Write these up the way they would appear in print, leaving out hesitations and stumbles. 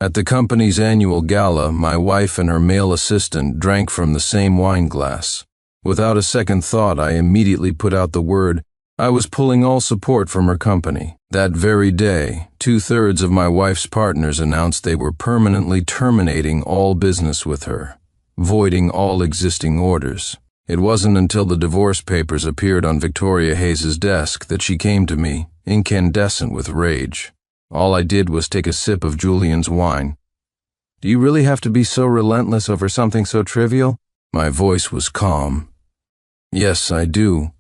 At the company's annual gala, my wife and her male assistant drank from the same wine glass. Without a second thought, I immediately put out the word. I was pulling all support from her company. That very day, 2/3 of my wife's partners announced they were permanently terminating all business with her, voiding all existing orders. It wasn't until the divorce papers appeared on Victoria Hayes's desk that she came to me, incandescent with rage. All I did was take a sip of Julian's wine. "Do you really have to be so relentless over something so trivial?" My voice was calm. "Yes, I do."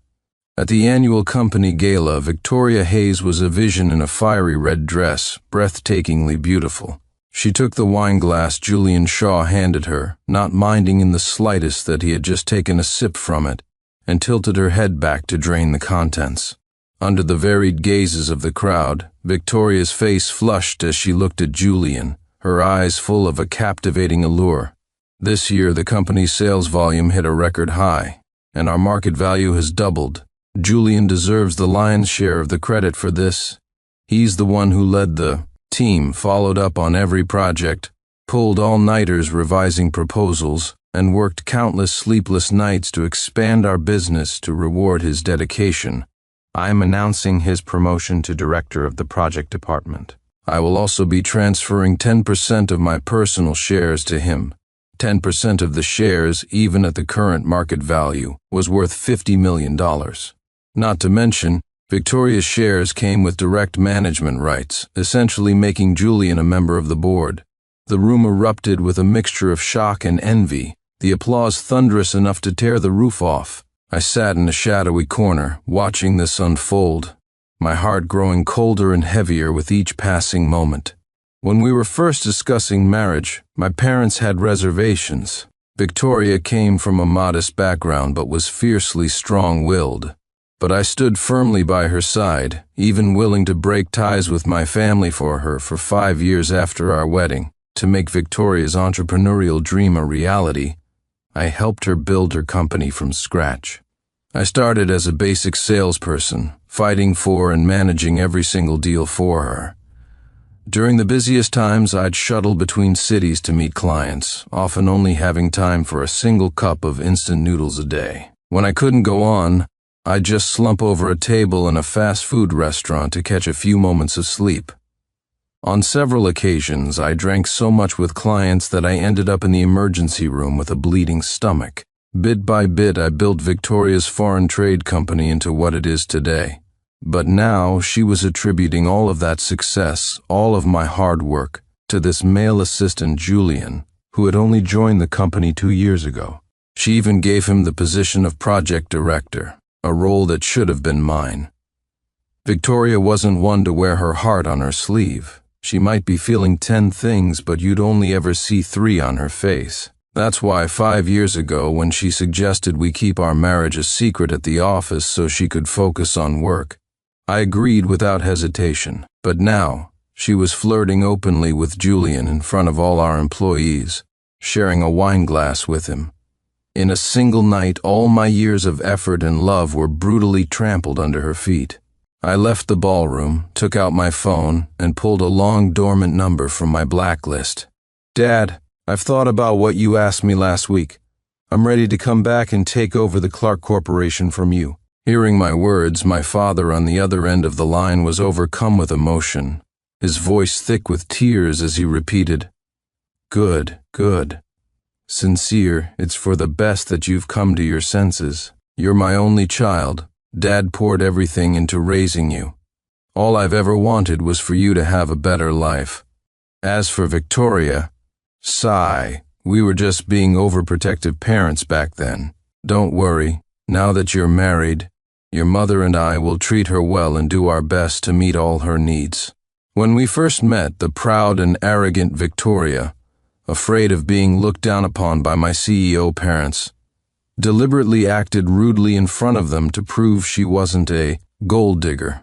At the annual company gala, Victoria Hayes was a vision in a fiery red dress, breathtakingly beautiful. She took the wine glass Julian Shaw handed her, not minding in the slightest that he had just taken a sip from it, and tilted her head back to drain the contents. Under the varied gazes of the crowd, Victoria's face flushed as she looked at Julian, her eyes full of a captivating allure. This year, the company's sales volume hit a record high, and our market value has doubled. Julian deserves the lion's share of the credit for this. He's the one who led the team, followed up on every project, pulled all-nighters revising proposals, and worked countless sleepless nights to expand our business to reward his dedication. I am announcing his promotion to director of the project department. I will also be transferring 10% of my personal shares to him. 10% of the shares, even at the current market value, was worth $50 million. Not to mention, Victoria's shares came with direct management rights, essentially making Julian a member of the board. The room erupted with a mixture of shock and envy, the applause thunderous enough to tear the roof off. I sat in a shadowy corner, watching this unfold, my heart growing colder and heavier with each passing moment. When we were first discussing marriage, my parents had reservations. Victoria came from a modest background but was fiercely strong-willed. But I stood firmly by her side, even willing to break ties with my family for her for 5 years after our wedding, to make Victoria's entrepreneurial dream a reality. I helped her build her company from scratch. I started as a basic salesperson, fighting for and managing every single deal for her. During the busiest times, I'd shuttle between cities to meet clients, often only having time for a single cup of instant noodles a day. When I couldn't go on, I'd just slump over a table in a fast food restaurant to catch a few moments of sleep. On several occasions, I drank so much with clients that I ended up in the emergency room with a bleeding stomach. Bit by bit, I built Victoria's foreign trade company into what it is today. But now she was attributing all of that success, all of my hard work, to this male assistant Julian, who had only joined the company 2 years ago. She even gave him the position of project director, a role that should have been mine. Victoria wasn't one to wear her heart on her sleeve. She might be feeling 10 things, but you'd only ever see 3 on her face. That's why 5 years ago, when she suggested we keep our marriage a secret at the office so she could focus on work, I agreed without hesitation. But now, she was flirting openly with Julian in front of all our employees, sharing a wine glass with him. In a single night, all my years of effort and love were brutally trampled under her feet. I left the ballroom, took out my phone, and pulled a long dormant number from my blacklist. "Dad, I've thought about what you asked me last week. I'm ready to come back and take over the Clark Corporation from you." Hearing my words, my father on the other end of the line was overcome with emotion, his voice thick with tears as he repeated, "Good, good. Sincere, it's for the best that you've come to your senses. You're my only child. Dad poured everything into raising you. All I've ever wanted was for you to have a better life. As for Victoria, sigh, we were just being overprotective parents back then. Don't worry, now that you're married, your mother and I will treat her well and do our best to meet all her needs." When we first met, the proud and arrogant Victoria, afraid of being looked down upon by my CEO parents, deliberately acted rudely in front of them to prove she wasn't a gold digger.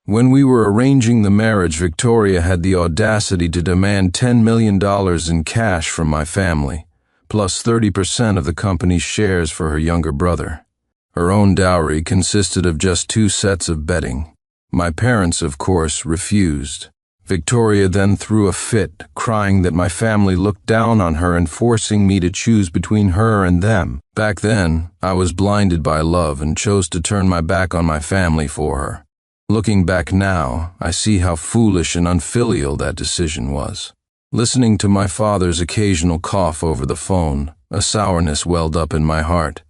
When we were arranging the marriage, Victoria had the audacity to demand $10 million in cash from my family, plus 30% of the company's shares for her younger brother. Her own dowry consisted of just 2 sets of bedding. My parents, of course, refused. Victoria then threw a fit, crying that my family looked down on her and forcing me to choose between her and them. Back then, I was blinded by love and chose to turn my back on my family for her. Looking back now, I see how foolish and unfilial that decision was. Listening to my father's occasional cough over the phone, a sourness welled up in my heart.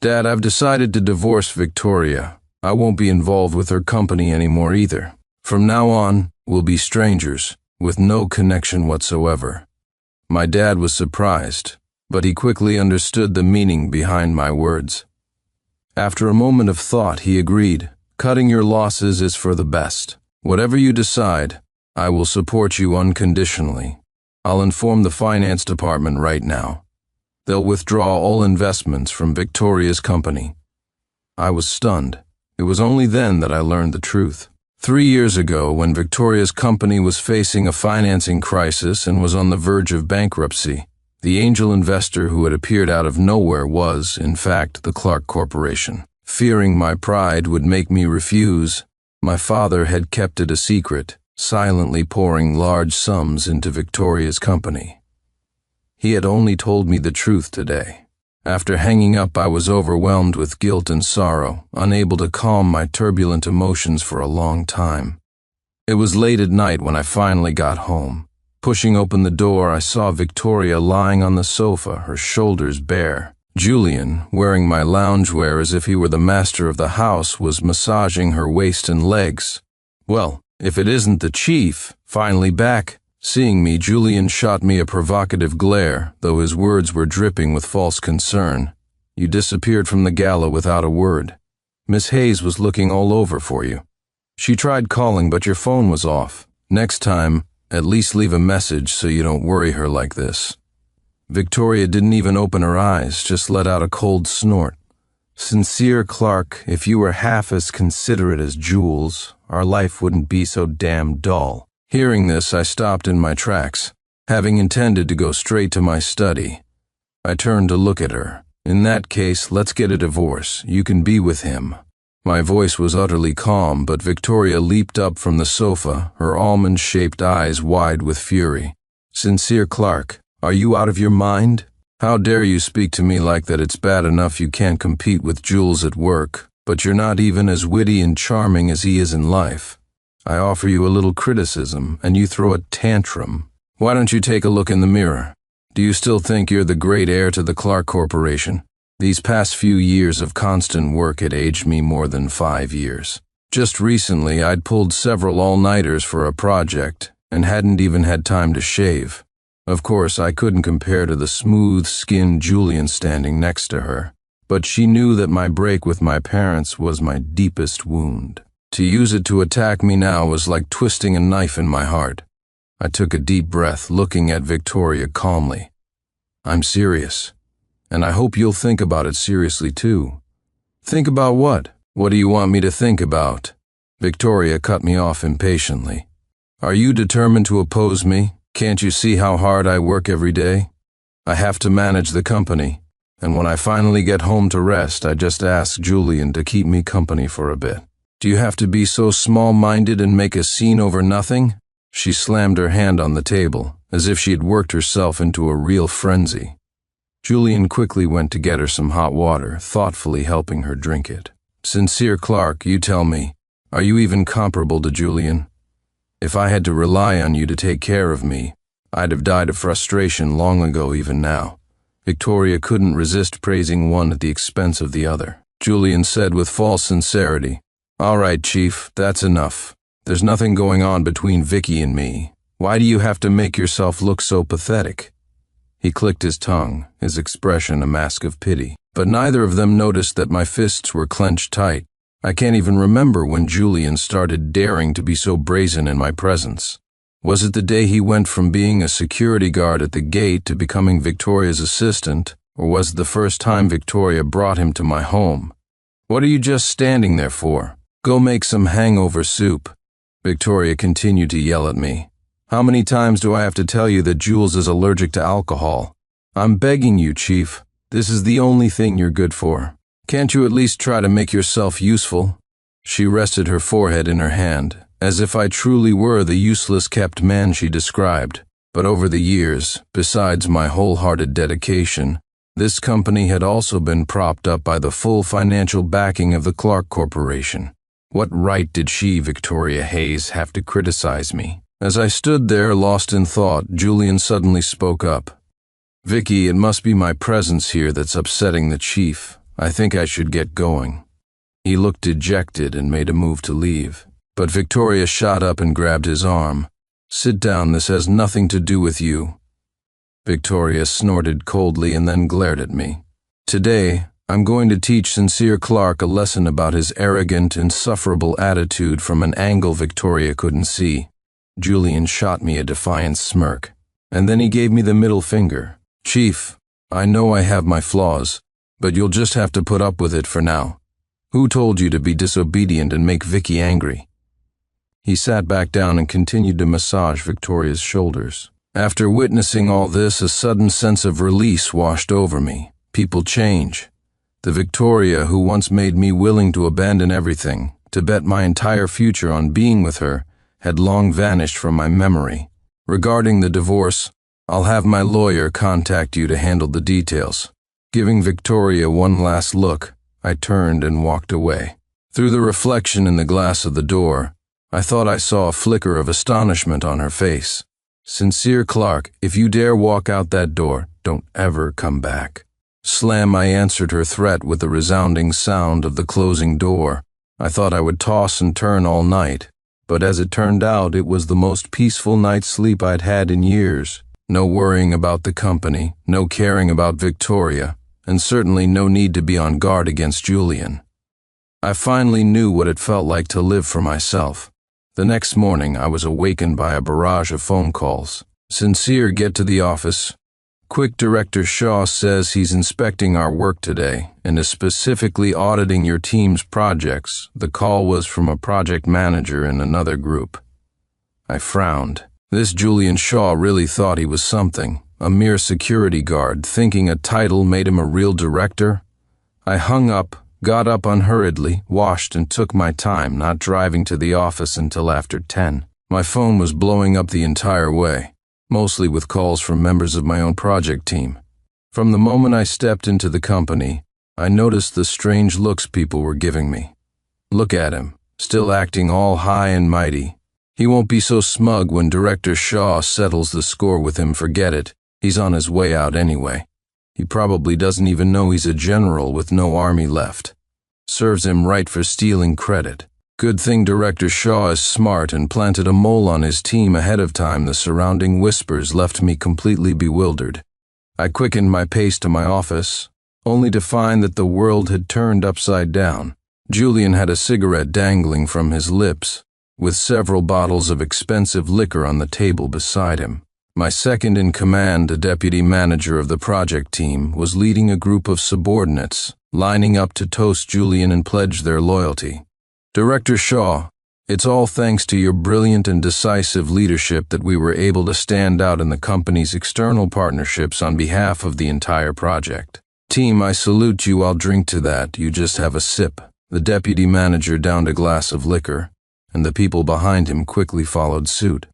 Dad, I've decided to divorce Victoria. I won't be involved with her company anymore either. From now on, we'll be strangers, with no connection whatsoever. My dad was surprised, but he quickly understood the meaning behind my words. After a moment of thought, he agreed, "Cutting your losses is for the best. Whatever you decide, I will support you unconditionally. I'll inform the finance department right now. They'll withdraw all investments from Victoria's company." I was stunned. It was only then that I learned the truth. 3 years ago, when Victoria's company was facing a financing crisis and was on the verge of bankruptcy, the angel investor who had appeared out of nowhere was, in fact, the Clark Corporation. Fearing my pride would make me refuse, my father had kept it a secret, silently pouring large sums into Victoria's company. He had only told me the truth today. After hanging up, I was overwhelmed with guilt and sorrow, unable to calm my turbulent emotions for a long time. It was late at night when I finally got home. Pushing open the door, I saw Victoria lying on the sofa, her shoulders bare. Julian, wearing my loungewear as if he were the master of the house, was massaging her waist and legs. "Well, if it isn't the chief, finally back." Seeing me, Julian shot me a provocative glare, though his words were dripping with false concern. "You disappeared from the gala without a word. Miss Hayes was looking all over for you. She tried calling, but your phone was off. Next time, at least leave a message so you don't worry her like this." Victoria didn't even open her eyes, just let out a cold snort. "Sincere Clark, if you were half as considerate as Jules, our life wouldn't be so damn dull." Hearing this, I stopped in my tracks, having intended to go straight to my study. I turned to look at her. "In that case, let's get a divorce. You can be with him." My voice was utterly calm, but Victoria leaped up from the sofa, her almond-shaped eyes wide with fury. "Sincere Clark, are you out of your mind? How dare you speak to me like that? It's bad enough you can't compete with Jules at work, but you're not even as witty and charming as he is in life. I offer you a little criticism, and you throw a tantrum. Why don't you take a look in the mirror? Do you still think you're the great heir to the Clark Corporation? These past few years of constant work had aged me more than 5 years. Just recently, I'd pulled several all-nighters for a project, and hadn't even had time to shave. Of course, I couldn't compare to the smooth-skinned Julian standing next to her, but she knew that my break with my parents was my deepest wound. To use it to attack me now was like twisting a knife in my heart. I took a deep breath, looking at Victoria calmly. "I'm serious, and I hope you'll think about it seriously too." "Think about what? What do you want me to think about?" Victoria cut me off impatiently. "Are you determined to oppose me? Can't you see how hard I work every day? I have to manage the company, and when I finally get home to rest, I just ask Julian to keep me company for a bit. Do you have to be so small-minded and make a scene over nothing?" She slammed her hand on the table, as if she had worked herself into a real frenzy. Julian quickly went to get her some hot water, thoughtfully helping her drink it. "Sincere Clark, you tell me, are you even comparable to Julian? If I had to rely on you to take care of me, I'd have died of frustration long ago even now." Victoria couldn't resist praising one at the expense of the other. Julian said with false sincerity, "All right, Chief, that's enough. There's nothing going on between Vicky and me. Why do you have to make yourself look so pathetic?" He clicked his tongue, his expression a mask of pity. But neither of them noticed that my fists were clenched tight. I can't even remember when Julian started daring to be so brazen in my presence. Was it the day he went from being a security guard at the gate to becoming Victoria's assistant, or was it the first time Victoria brought him to my home? "What are you just standing there for? Go make some hangover soup." Victoria continued to yell at me. "How many times do I have to tell you that Jules is allergic to alcohol? I'm begging you, Chief. This is the only thing you're good for. Can't you at least try to make yourself useful?" She rested her forehead in her hand, as if I truly were the useless kept man she described. But over the years, besides my wholehearted dedication, this company had also been propped up by the full financial backing of the Clark Corporation. What right did she, Victoria Hayes, have to criticize me? As I stood there lost in thought, Julian suddenly spoke up. "Vicky, it must be my presence here that's upsetting the chief. I think I should get going." He looked dejected and made a move to leave, but Victoria shot up and grabbed his arm. "Sit down, this has nothing to do with you." Victoria snorted coldly and then glared at me. "Today, I'm going to teach Sincere Clark a lesson about his arrogant, insufferable attitude from an angle Victoria couldn't see." Julian shot me a defiant smirk, and then he gave me the middle finger. "Chief, I know I have my flaws, but you'll just have to put up with it for now. Who told you to be disobedient and make Vicky angry?" He sat back down and continued to massage Victoria's shoulders. After witnessing all this, a sudden sense of release washed over me. People change. The Victoria who once made me willing to abandon everything, to bet my entire future on being with her, had long vanished from my memory. "Regarding the divorce, I'll have my lawyer contact you to handle the details." Giving Victoria one last look, I turned and walked away. Through the reflection in the glass of the door, I thought I saw a flicker of astonishment on her face. "Sincere Clark, if you dare walk out that door, don't ever come back." Slam, I answered her threat with the resounding sound of the closing door. I thought I would toss and turn all night, but as it turned out, it was the most peaceful night's sleep I'd had in years. No worrying about the company, no caring about Victoria, and certainly no need to be on guard against Julian. I finally knew what it felt like to live for myself. The next morning, I was awakened by a barrage of phone calls. "Sincere, get to the office. Quick, Director Shaw says he's inspecting our work today and is specifically auditing your team's projects." The call was from a project manager in another group. I frowned. This Julian Shaw really thought he was something, a mere security guard, thinking a title made him a real director. I hung up, got up unhurriedly, washed, and took my time, not driving to the office until after 10. My phone was blowing up the entire way, mostly with calls from members of my own project team. From the moment I stepped into the company, I noticed the strange looks people were giving me. Look at him, still acting all high and mighty. He won't be so smug when Director Shaw settles the score with him, forget it. He's on his way out anyway. He probably doesn't even know he's a general with no army left. Serves him right for stealing credit. Good thing Director Shaw is smart and planted a mole on his team ahead of time. The surrounding whispers left me completely bewildered. I quickened my pace to my office, only to find that the world had turned upside down. Julian had a cigarette dangling from his lips, with several bottles of expensive liquor on the table beside him. My second in command, a deputy manager of the project team, was leading a group of subordinates, lining up to toast Julian and pledge their loyalty. "Director Shaw, it's all thanks to your brilliant and decisive leadership that we were able to stand out in the company's external partnerships on behalf of the entire project. Team, I salute you. I'll drink to that. You just have a sip." The deputy manager downed a glass of liquor, and the people behind him quickly followed suit.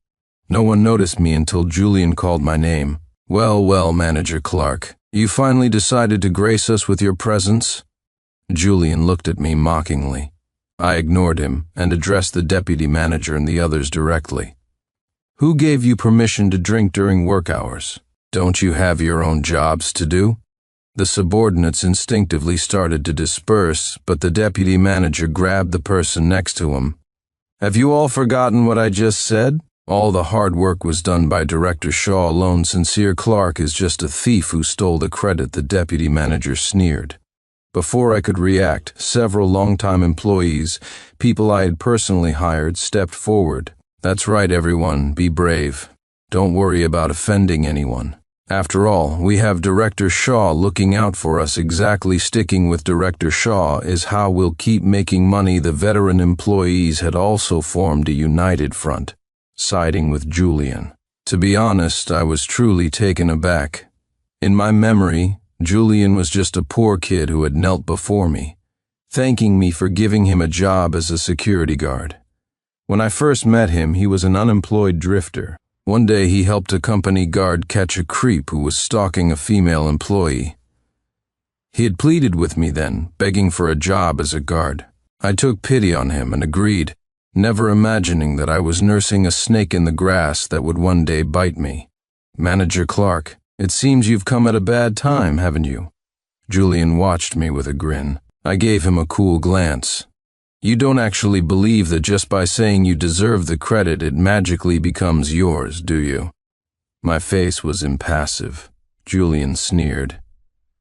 No one noticed me until Julian called my name. Well, Manager Clark, you finally decided to grace us with your presence?" Julian looked at me mockingly. I ignored him and addressed the deputy manager and the others directly. "Who gave you permission to drink during work hours? Don't you have your own jobs to do?" The subordinates instinctively started to disperse, but the deputy manager grabbed the person next to him. "Have you all forgotten what I just said? All the hard work was done by Director Shaw alone. Sincere Clark is just a thief who stole the credit," the deputy manager sneered. Before I could react, several longtime employees, people I had personally hired, stepped forward. "That's right, everyone, be brave. Don't worry about offending anyone. After all, we have Director Shaw looking out for us. Exactly, sticking with Director Shaw is how we'll keep making money." The veteran employees had also formed a united front, siding with Julian. To be honest, I was truly taken aback. In my memory, Julian was just a poor kid who had knelt before me, thanking me for giving him a job as a security guard. When I first met him, he was an unemployed drifter. One day he helped a company guard catch a creep who was stalking a female employee. He had pleaded with me then, begging for a job as a guard. I took pity on him and agreed, never imagining that I was nursing a snake in the grass that would one day bite me. "Manager Clark, it seems you've come at a bad time, haven't you?" Julian watched me with a grin. I gave him a cool glance. "You don't actually believe that just by saying you deserve the credit it magically becomes yours, do you?" My face was impassive. Julian sneered.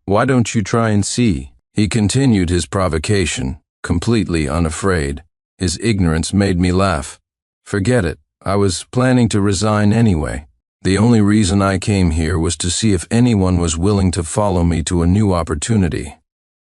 "Why don't you try and see?" He continued his provocation, completely unafraid. His ignorance made me laugh. "Forget it. I was planning to resign anyway. The only reason I came here was to see if anyone was willing to follow me to a new opportunity."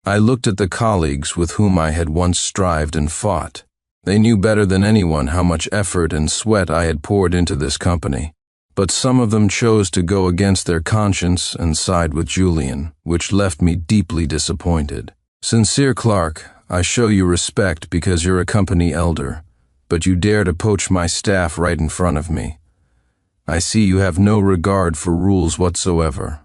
I looked at the colleagues with whom I had once strived and fought. They knew better than anyone how much effort and sweat I had poured into this company. But some of them chose to go against their conscience and side with Julian, which left me deeply disappointed. "Sincere Clark, I show you respect because you're a company elder, but you dare to poach my staff right in front of me. I see you have no regard for rules whatsoever."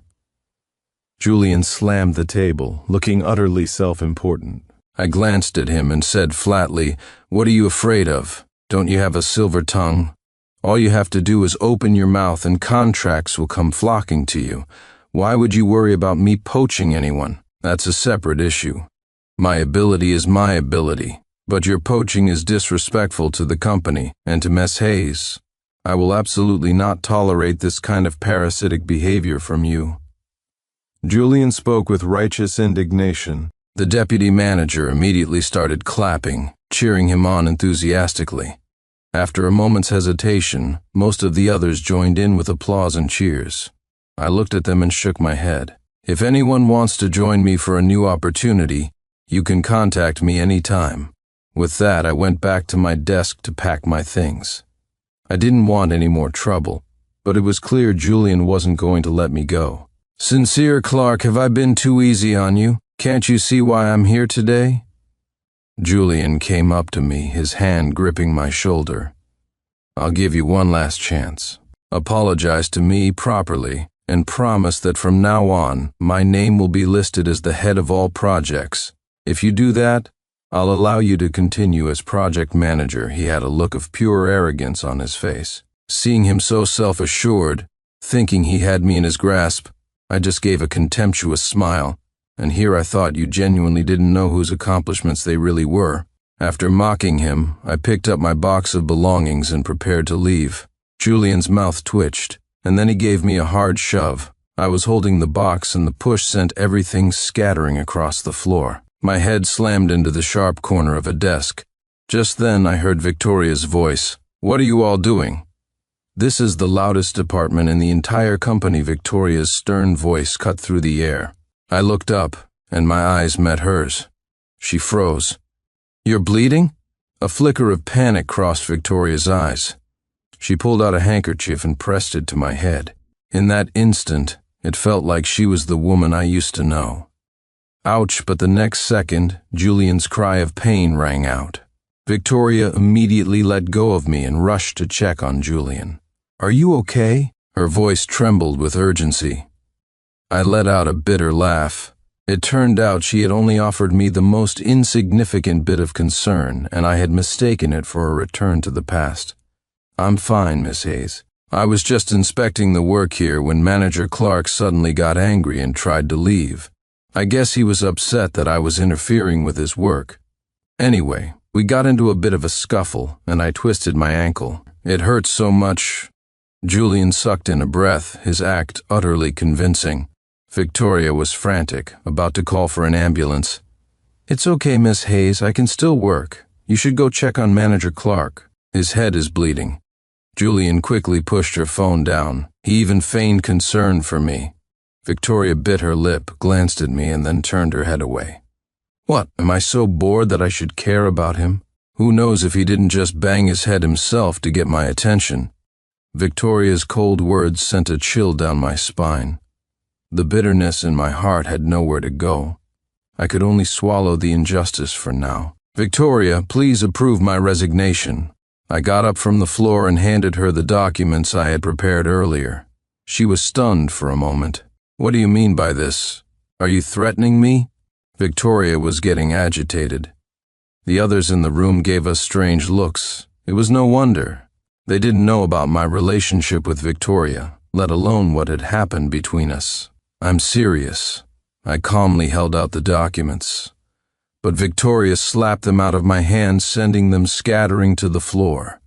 Julian slammed the table, looking utterly self-important. I glanced at him and said flatly, "What are you afraid of? Don't you have a silver tongue? All you have to do is open your mouth and contracts will come flocking to you. Why would you worry about me poaching anyone? That's a separate issue. My ability is my ability, but your poaching is disrespectful to the company and to Miss Hayes. I will absolutely not tolerate this kind of parasitic behavior from you." Julian spoke with righteous indignation. The deputy manager immediately started clapping, cheering him on enthusiastically. After a moment's hesitation, most of the others joined in with applause and cheers. I looked at them and shook my head. "If anyone wants to join me for a new opportunity, you can contact me any time." With that, I went back to my desk to pack my things. I didn't want any more trouble, but it was clear Julian wasn't going to let me go. "Sincere Clark, have I been too easy on you? Can't you see why I'm here today?" Julian came up to me, his hand gripping my shoulder. "I'll give you one last chance. Apologize to me properly and promise that from now on, my name will be listed as the head of all projects. If you do that, I'll allow you to continue as project manager." He had a look of pure arrogance on his face. Seeing him so self-assured, thinking he had me in his grasp, I just gave a contemptuous smile, and here I thought you genuinely didn't know whose accomplishments they really were. After mocking him, I picked up my box of belongings and prepared to leave. Julian's mouth twitched, and then he gave me a hard shove. I was holding the box and the push sent everything scattering across the floor. My head slammed into the sharp corner of a desk. Just then I heard Victoria's voice. "What are you all doing?" "This is the loudest department in the entire company." Victoria's stern voice cut through the air. I looked up, and my eyes met hers. She froze. "You're bleeding?" A flicker of panic crossed Victoria's eyes. She pulled out a handkerchief and pressed it to my head. In that instant, it felt like she was the woman I used to know. Ouch, but the next second, Julian's cry of pain rang out. Victoria immediately let go of me and rushed to check on Julian. "Are you okay?" Her voice trembled with urgency. I let out a bitter laugh. It turned out she had only offered me the most insignificant bit of concern, and I had mistaken it for a return to the past. "I'm fine, Miss Hayes. I was just inspecting the work here when Manager Clark suddenly got angry and tried to leave. I guess he was upset that I was interfering with his work. Anyway, we got into a bit of a scuffle, and I twisted my ankle. It hurt so much." Julian sucked in a breath, his act utterly convincing. Victoria was frantic, about to call for an ambulance. "It's okay, Miss Hayes, I can still work. You should go check on Manager Clark. His head is bleeding." Julian quickly pushed her phone down. He even feigned concern for me. Victoria bit her lip, glanced at me, and then turned her head away. "What, am I so bored that I should care about him? Who knows if he didn't just bang his head himself to get my attention?" Victoria's cold words sent a chill down my spine. The bitterness in my heart had nowhere to go. I could only swallow the injustice for now. "Victoria, please approve my resignation. I got up from the floor and handed her the documents I had prepared earlier. She was stunned for a moment. "What do you mean by this? Are you threatening me?" Victoria was getting agitated. The others in the room gave us strange looks. It was no wonder. They didn't know about my relationship with Victoria, let alone what had happened between us. "I'm serious." I calmly held out the documents. But Victoria slapped them out of my hand, sending them scattering to the floor.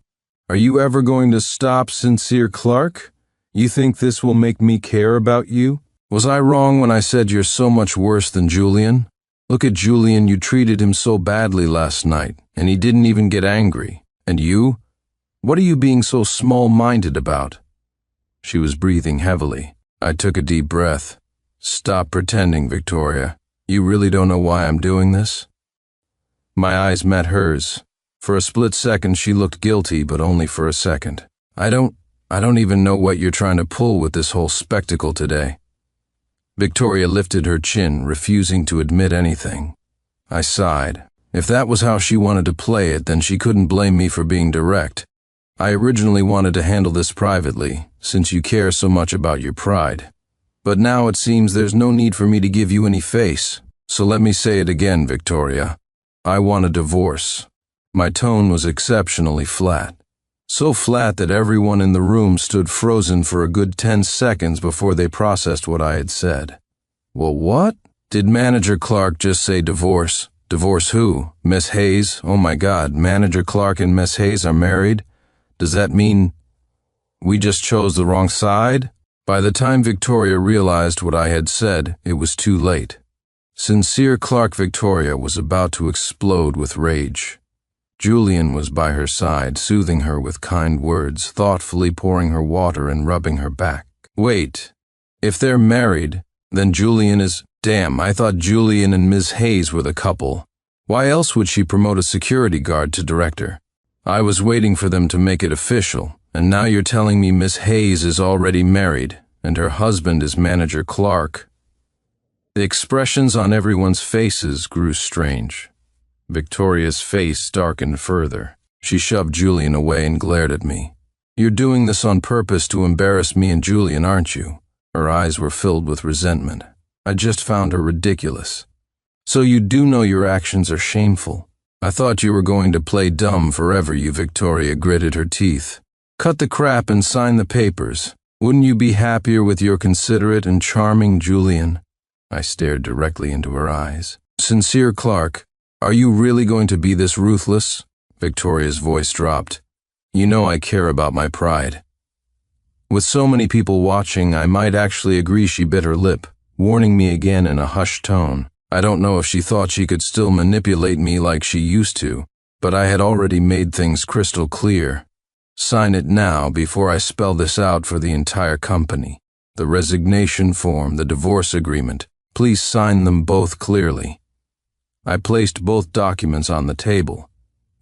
"Are you ever going to stop, Sincere Clark? You think this will make me care about you? Was I wrong when I said you're so much worse than Julian? Look at Julian, you treated him so badly last night, and he didn't even get angry. And you? What are you being so small-minded about?" She was breathing heavily. I took a deep breath. "Stop pretending, Victoria. You really don't know why I'm doing this?" My eyes met hers. For a split second she looked guilty, but only for a second. I don't even know what you're trying to pull with this whole spectacle today." Victoria lifted her chin, refusing to admit anything. I sighed. If that was how she wanted to play it, then she couldn't blame me for being direct. I originally wanted to handle this privately, since you care so much about your pride. But now it seems there's no need for me to give you any face. So let me say it again, Victoria. I want a divorce. My tone was exceptionally flat. So flat that everyone in the room stood frozen for a good 10 seconds before they processed what I had said. "Well, what? Did Manager Clark just say divorce? Divorce who? Miss Hayes? Oh my God, Manager Clark and Miss Hayes are married? Does that mean we just chose the wrong side?" By the time Victoria realized what I had said, it was too late. Sincere Clark Victoria was about to explode with rage. Julian was by her side, soothing her with kind words, thoughtfully pouring her water and rubbing her back. "Wait, if they're married, then Julian is— Damn, I thought Julian and Ms. Hayes were the couple. Why else would she promote a security guard to director? I was waiting for them to make it official, and now you're telling me Miss Hayes is already married, and her husband is Manager Clark." The expressions on everyone's faces grew strange. Victoria's face darkened further. She shoved Julian away and glared at me. "You're doing this on purpose to embarrass me and Julian, aren't you?" Her eyes were filled with resentment. I just found her ridiculous. "So you do know your actions are shameful. I thought you were going to play dumb forever, you." Victoria gritted her teeth. "Cut the crap and sign the papers. Wouldn't you be happier with your considerate and charming Julian?" I stared directly into her eyes. "Sincere Clark, are you really going to be this ruthless?" Victoria's voice dropped. "You know I care about my pride." With so many people watching, I might actually agree. She bit her lip, warning me again in a hushed tone. I don't know if she thought she could still manipulate me like she used to, but I had already made things crystal clear. Sign it now before I spell this out for the entire company. The resignation form, the divorce agreement. Please sign them both clearly. I placed both documents on the table.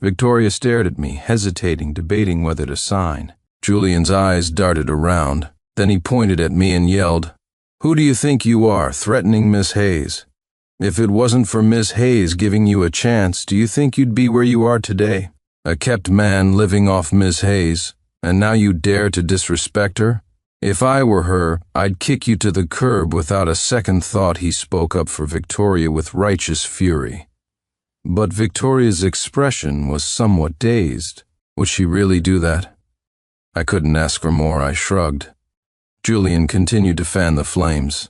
Victoria stared at me, hesitating, debating whether to sign. Julian's eyes darted around. Then he pointed at me and yelled, "Who do you think you are, threatening Miss Hayes? If it wasn't for Miss Hayes giving you a chance, do you think you'd be where you are today? A kept man living off Miss Hayes, and now you dare to disrespect her? If I were her, I'd kick you to the curb without a second thought." He spoke up for Victoria with righteous fury. But Victoria's expression was somewhat dazed. Would she really do that? I couldn't ask for more. I shrugged. Julian continued to fan the flames.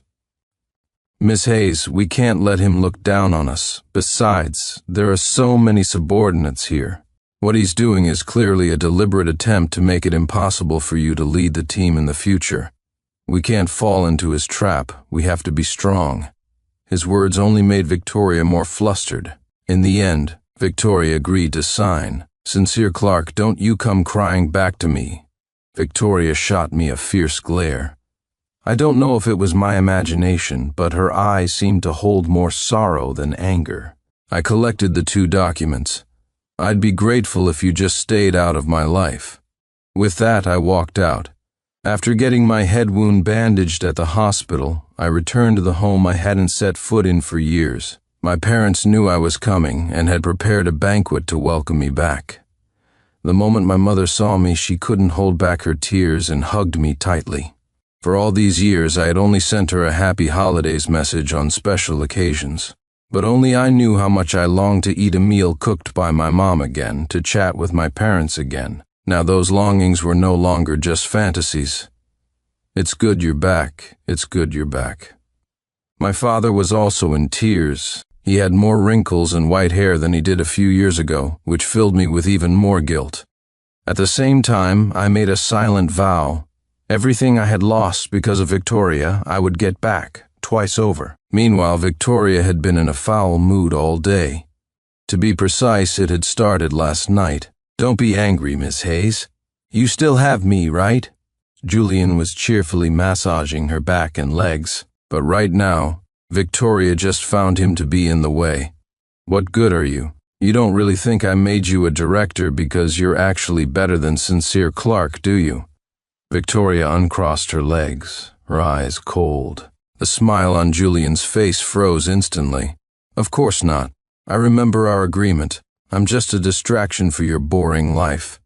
"Miss Hayes, we can't let him look down on us. Besides, there are so many subordinates here. What he's doing is clearly a deliberate attempt to make it impossible for you to lead the team in the future. We can't fall into his trap. We have to be strong." His words only made Victoria more flustered. In the end, Victoria agreed to sign. "Sincere Clark, don't you come crying back to me." Victoria shot me a fierce glare. I don't know if it was my imagination, but her eyes seemed to hold more sorrow than anger. I collected the 2 documents. "I'd be grateful if you just stayed out of my life." With that, I walked out. After getting my head wound bandaged at the hospital, I returned to the home I hadn't set foot in for years. My parents knew I was coming and had prepared a banquet to welcome me back. The moment my mother saw me, she couldn't hold back her tears and hugged me tightly. For all these years, I had only sent her a happy holidays message on special occasions. But only I knew how much I longed to eat a meal cooked by my mom again, to chat with my parents again. Now those longings were no longer just fantasies. It's good you're back. It's good you're back. My father was also in tears. He had more wrinkles and white hair than he did a few years ago, which filled me with even more guilt. At the same time, I made a silent vow. Everything I had lost because of Victoria, I would get back, twice over. Meanwhile, Victoria had been in a foul mood all day. To be precise, it had started last night. Don't be angry, Miss Hayes. You still have me, right? Julian was cheerfully massaging her back and legs, but right now, Victoria just found him to be in the way. What good are you? You don't really think I made you a director because you're actually better than Sincere Clark, do you? Victoria uncrossed her legs, her eyes cold. The smile on Julian's face froze instantly. Of course not. I remember our agreement. I'm just a distraction for your boring life.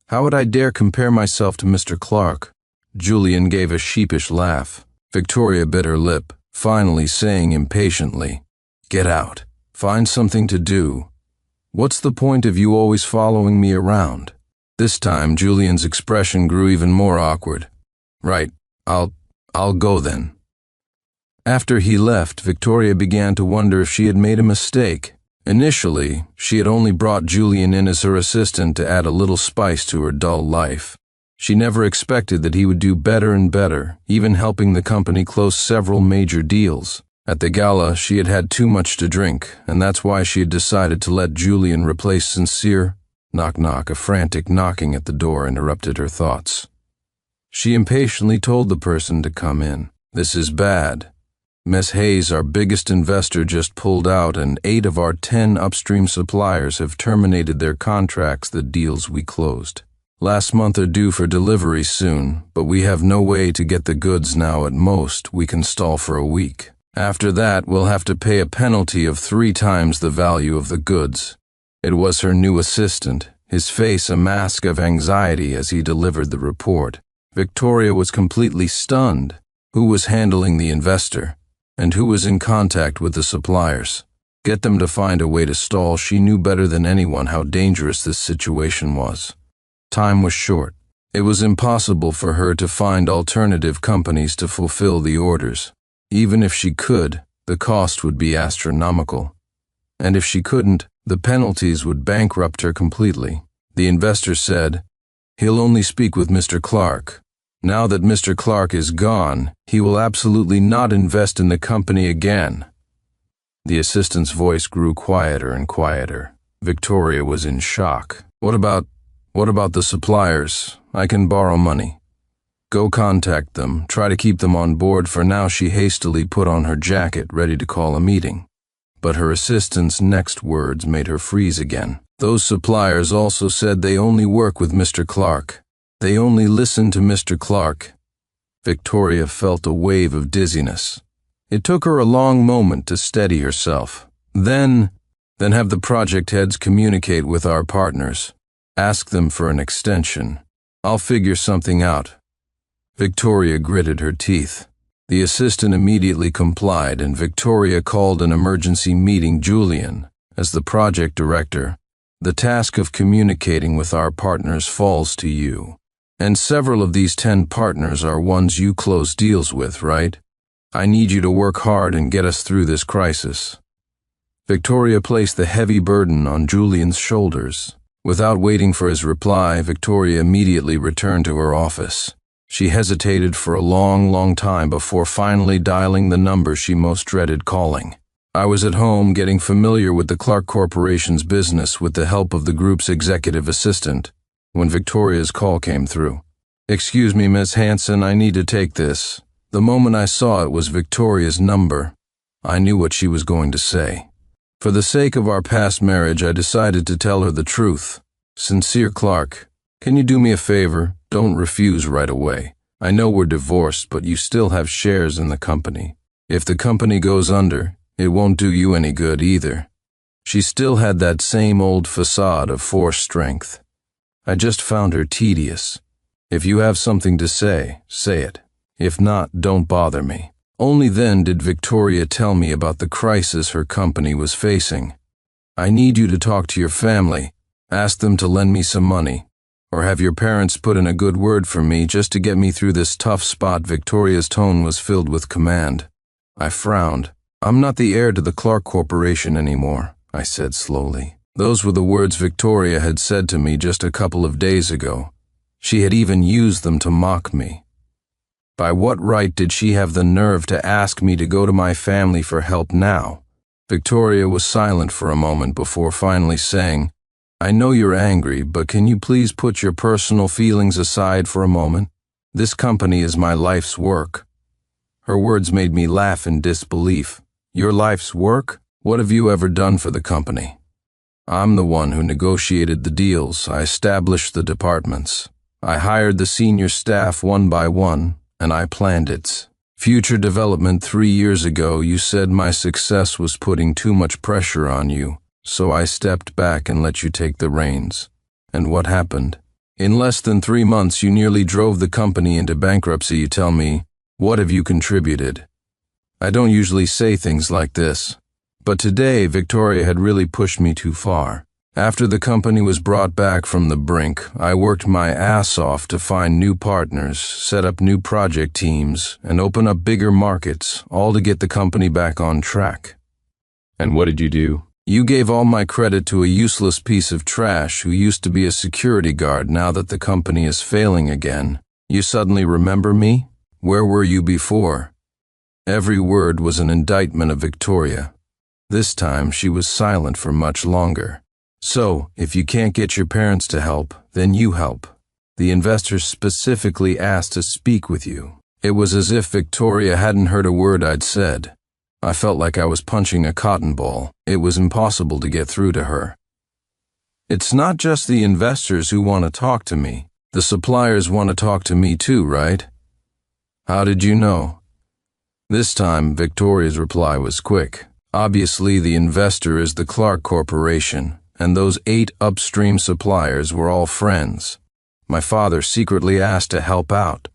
How would I dare compare myself to Mr. Clark? Julian gave a sheepish laugh. Victoria bit her lip, finally saying impatiently, "Get out. Find something to do. What's the point of you always following me around?" This time, Julian's expression grew even more awkward. "Right, I'll go then." After he left, Victoria began to wonder if she had made a mistake. Initially, she had only brought Julian in as her assistant to add a little spice to her dull life. She never expected that he would do better and better, even helping the company close several major deals. At the gala, she had had too much to drink, and that's why she had decided to let Julian replace Sincere. Knock knock, a frantic knocking at the door interrupted her thoughts. She impatiently told the person to come in. "This is bad. Miss Hayes, our biggest investor, just pulled out, and 8 of our 10 upstream suppliers have terminated their contracts, the deals we closed. Last month are due for delivery soon, but we have no way to get the goods now. At most, we can stall for a week. After that, we'll have to pay a penalty of 3 times the value of the goods." It was her new assistant, his face a mask of anxiety as he delivered the report. Victoria was completely stunned. Who was handling the investor? And who was in contact with the suppliers? Get them to find a way to stall. She knew better than anyone how dangerous this situation was. Time was short. It was impossible for her to find alternative companies to fulfill the orders. Even if she could, the cost would be astronomical. And if she couldn't, the penalties would bankrupt her completely. The investor said, "He'll only speak with Mr. Clark. Now that Mr. Clark is gone, he will absolutely not invest in the company again." The assistant's voice grew quieter and quieter. Victoria was in shock. What about the suppliers? I can borrow money. Go contact them. Try to keep them on board. For now, she hastily put on her jacket, ready to call a meeting. But her assistant's next words made her freeze again. Those suppliers also said they only work with Mr. Clark. They only listen to Mr. Clark. Victoria felt a wave of dizziness. It took her a long moment to steady herself. Then have the project heads communicate with our partners. Ask them for an extension. I'll figure something out. Victoria gritted her teeth. The assistant immediately complied, and Victoria called an emergency meeting. "Julian, as the project director, the task of communicating with our partners falls to you. And several of these 10 partners are ones you close deals with, right? I need you to work hard and get us through this crisis." Victoria placed the heavy burden on Julian's shoulders. Without waiting for his reply, Victoria immediately returned to her office. She hesitated for a long time before finally dialing the number she most dreaded calling. I was at home getting familiar with the Clark Corporation's business with the help of the group's executive assistant, when Victoria's call came through. "Excuse me, Miss Hanson, I need to take this." The moment I saw it was Victoria's number, I knew what she was going to say. For the sake of our past marriage, I decided to tell her the truth. "Sincere Clark, can you do me a favor? Don't refuse right away. I know we're divorced, but you still have shares in the company. If the company goes under, it won't do you any good either." She still had that same old facade of forced strength. I just found her tedious. If you have something to say, say it. If not, don't bother me. Only then did Victoria tell me about the crisis her company was facing. I need you to talk to your family, ask them to lend me some money, or have your parents put in a good word for me just to get me through this tough spot. Victoria's tone was filled with command. I frowned. I'm not the heir to the Clark Corporation anymore, I said slowly. Those were the words Victoria had said to me just a couple of days ago. She had even used them to mock me. By what right did she have the nerve to ask me to go to my family for help now? Victoria was silent for a moment before finally saying, I know you're angry, but can you please put your personal feelings aside for a moment? This company is my life's work. Her words made me laugh in disbelief. Your life's work? What have you ever done for the company? I'm the one who negotiated the deals. I established the departments. I hired the senior staff one by one, and I planned its future development. 3 years ago, you said my success was putting too much pressure on you, so I stepped back and let you take the reins. And what happened? In less than 3 months, you nearly drove the company into bankruptcy. You tell me, what have you contributed? I don't usually say things like this, but today Victoria had really pushed me too far. After the company was brought back from the brink, I worked my ass off to find new partners, set up new project teams, and open up bigger markets, all to get the company back on track. And what did you do? You gave all my credit to a useless piece of trash who used to be a security guard. Now that the company is failing again, you suddenly remember me? Where were you before? Every word was an indictment of Victoria. This time she was silent for much longer. So, if you can't get your parents to help, then you help. The investors specifically asked to speak with you. It was as if Victoria hadn't heard a word I'd said. I felt like I was punching a cotton ball. It was impossible to get through to her. It's not just the investors who want to talk to me. The suppliers want to talk to me too, right? How did you know? This time, Victoria's reply was quick. Obviously, the investor is the Clark Corporation, and those 8 upstream suppliers were all friends. My father secretly asked to help out.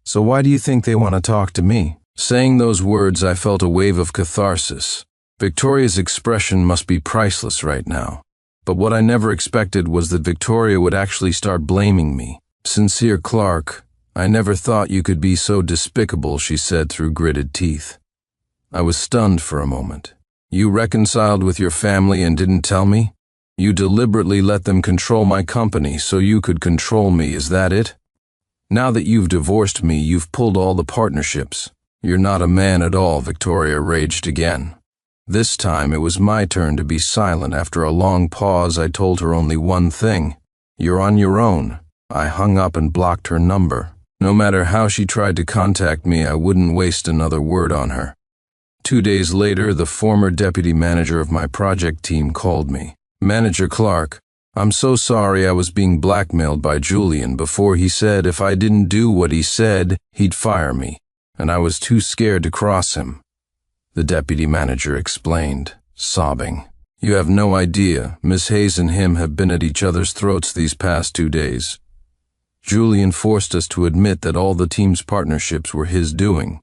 So why do you think they want to talk to me? Saying those words, I felt a wave of catharsis. Victoria's expression must be priceless right now. But what I never expected was that Victoria would actually start blaming me. Sincere Clark, I never thought you could be so despicable, she said through gritted teeth. I was stunned for a moment. You reconciled with your family and didn't tell me? You deliberately let them control my company so you could control me, is that it? Now that you've divorced me, you've pulled all the partnerships. You're not a man at all, Victoria raged again. This time it was my turn to be silent. After a long pause, I told her only one thing. You're on your own. I hung up and blocked her number. No matter how she tried to contact me, I wouldn't waste another word on her. 2 days later, the former deputy manager of my project team called me. Manager Clark, I'm so sorry. I was being blackmailed by Julian. Before he said if I didn't do what he said, he'd fire me, and I was too scared to cross him. The deputy manager explained, sobbing. You have no idea. Miss Hayes and him have been at each other's throats these past 2 days. Julian forced us to admit that all the team's partnerships were his doing.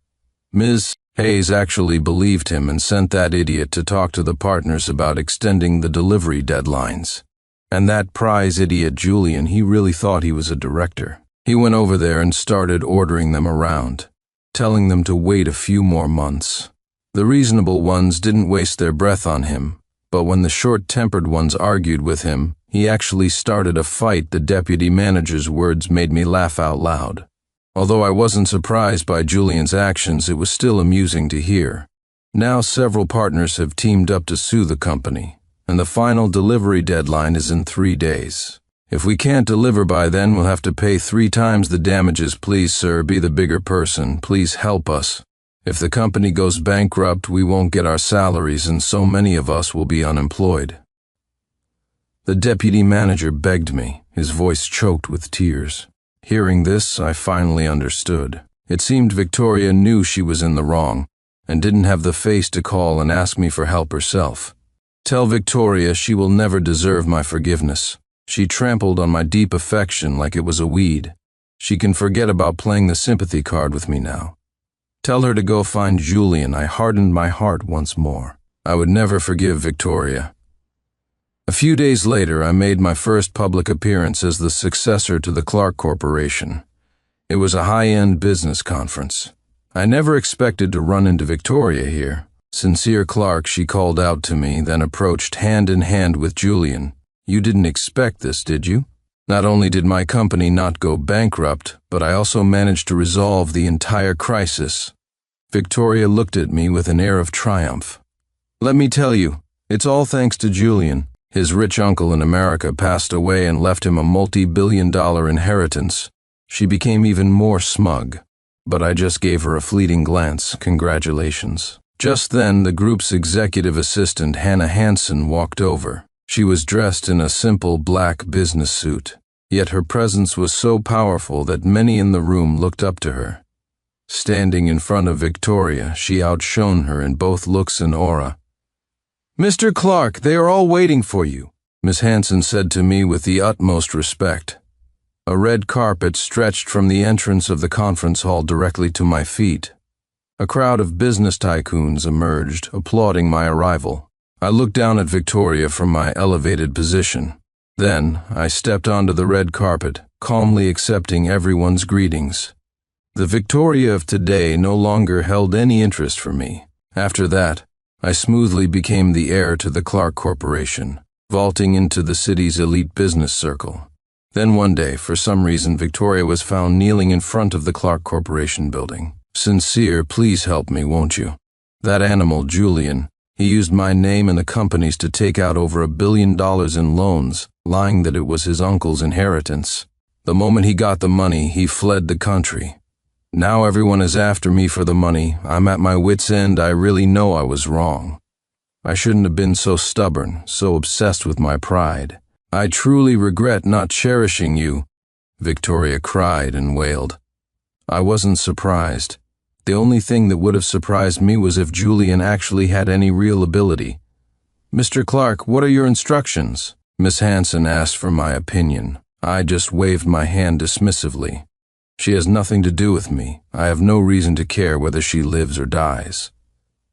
Ms. Hayes actually believed him and sent that idiot to talk to the partners about extending the delivery deadlines. And that prize idiot Julian, he really thought he was a director. He went over there and started ordering them around, telling them to wait a few more months. The reasonable ones didn't waste their breath on him, but when the short-tempered ones argued with him, he actually started a fight. The deputy manager's words made me laugh out loud. Although I wasn't surprised by Julian's actions, it was still amusing to hear. Now several partners have teamed up to sue the company, and the final delivery deadline is in 3 days. If we can't deliver by then, we'll have to pay 3 times the damages. Please, sir, be the bigger person. Please help us. If the company goes bankrupt, we won't get our salaries, and so many of us will be unemployed. The deputy manager begged me, his voice choked with tears. Hearing this, I finally understood. It seemed Victoria knew she was in the wrong, and didn't have the face to call and ask me for help herself. Tell Victoria she will never deserve my forgiveness. She trampled on my deep affection like it was a weed. She can forget about playing the sympathy card with me now. Tell her to go find Julian. I hardened my heart once more. I would never forgive Victoria. A few days later, I made my first public appearance as the successor to the Clark Corporation. It was a high-end business conference. I never expected to run into Victoria here. Sincere Clark, she called out to me, then approached hand in hand with Julian. You didn't expect this, did you? Not only did my company not go bankrupt, but I also managed to resolve the entire crisis. Victoria looked at me with an air of triumph. Let me tell you, it's all thanks to Julian. His rich uncle in America passed away and left him a multi-billion-dollar inheritance. She became even more smug, but I just gave her a fleeting glance. Congratulations. Just then, the group's executive assistant, Hannah Hansen, walked over. She was dressed in a simple black business suit, yet her presence was so powerful that many in the room looked up to her. Standing in front of Victoria, she outshone her in both looks and aura. Mr. Clark, they are all waiting for you, Miss Hansen said to me with the utmost respect. A red carpet stretched from the entrance of the conference hall directly to my feet. A crowd of business tycoons emerged, applauding my arrival. I looked down at Victoria from my elevated position. Then, I stepped onto the red carpet, calmly accepting everyone's greetings. The Victoria of today no longer held any interest for me. After that, I smoothly became the heir to the Clark Corporation, vaulting into the city's elite business circle. Then one day, for some reason, Victoria was found kneeling in front of the Clark Corporation building. Sincere, please help me, won't you? That animal, Julian, he used my name and the company's to take out over $1 billion in loans, lying that it was his uncle's inheritance. The moment he got the money, he fled the country. Now everyone is after me for the money. I'm at my wit's end. I really know I was wrong. I shouldn't have been so stubborn, so obsessed with my pride. I truly regret not cherishing you, Victoria cried and wailed. I wasn't surprised. The only thing that would have surprised me was if Julian actually had any real ability. Mr. Clark, what are your instructions? Miss Hansen asked for my opinion. I just waved my hand dismissively. She has nothing to do with me. I have no reason to care whether she lives or dies.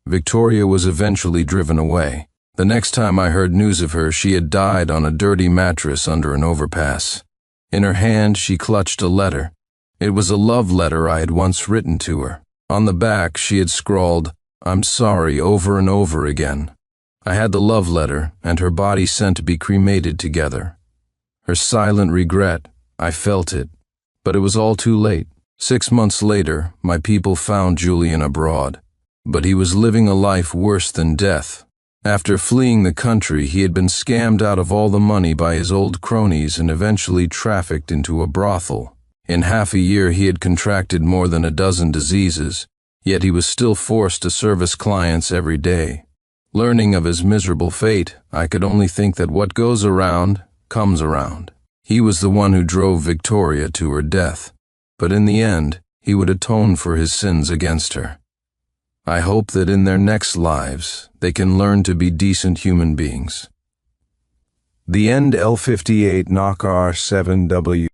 Victoria was eventually driven away. The next time I heard news of her, she had died on a dirty mattress under an overpass. In her hand, she clutched a letter. It was a love letter I had once written to her. On the back, she had scrawled, "I'm sorry," over and over again. I had the love letter and her body sent to be cremated together. Her silent regret, I felt it. But it was all too late. 6 months later, my people found Julian abroad. But he was living a life worse than death. After fleeing the country, he had been scammed out of all the money by his old cronies and eventually trafficked into a brothel. In half a year, he had contracted more than a dozen diseases, yet he was still forced to service clients every day. Learning of his miserable fate, I could only think that what goes around comes around. He was the one who drove Victoria to her death, but in the end, he would atone for his sins against her. I hope that in their next lives, they can learn to be decent human beings. The End L58 Knock R7W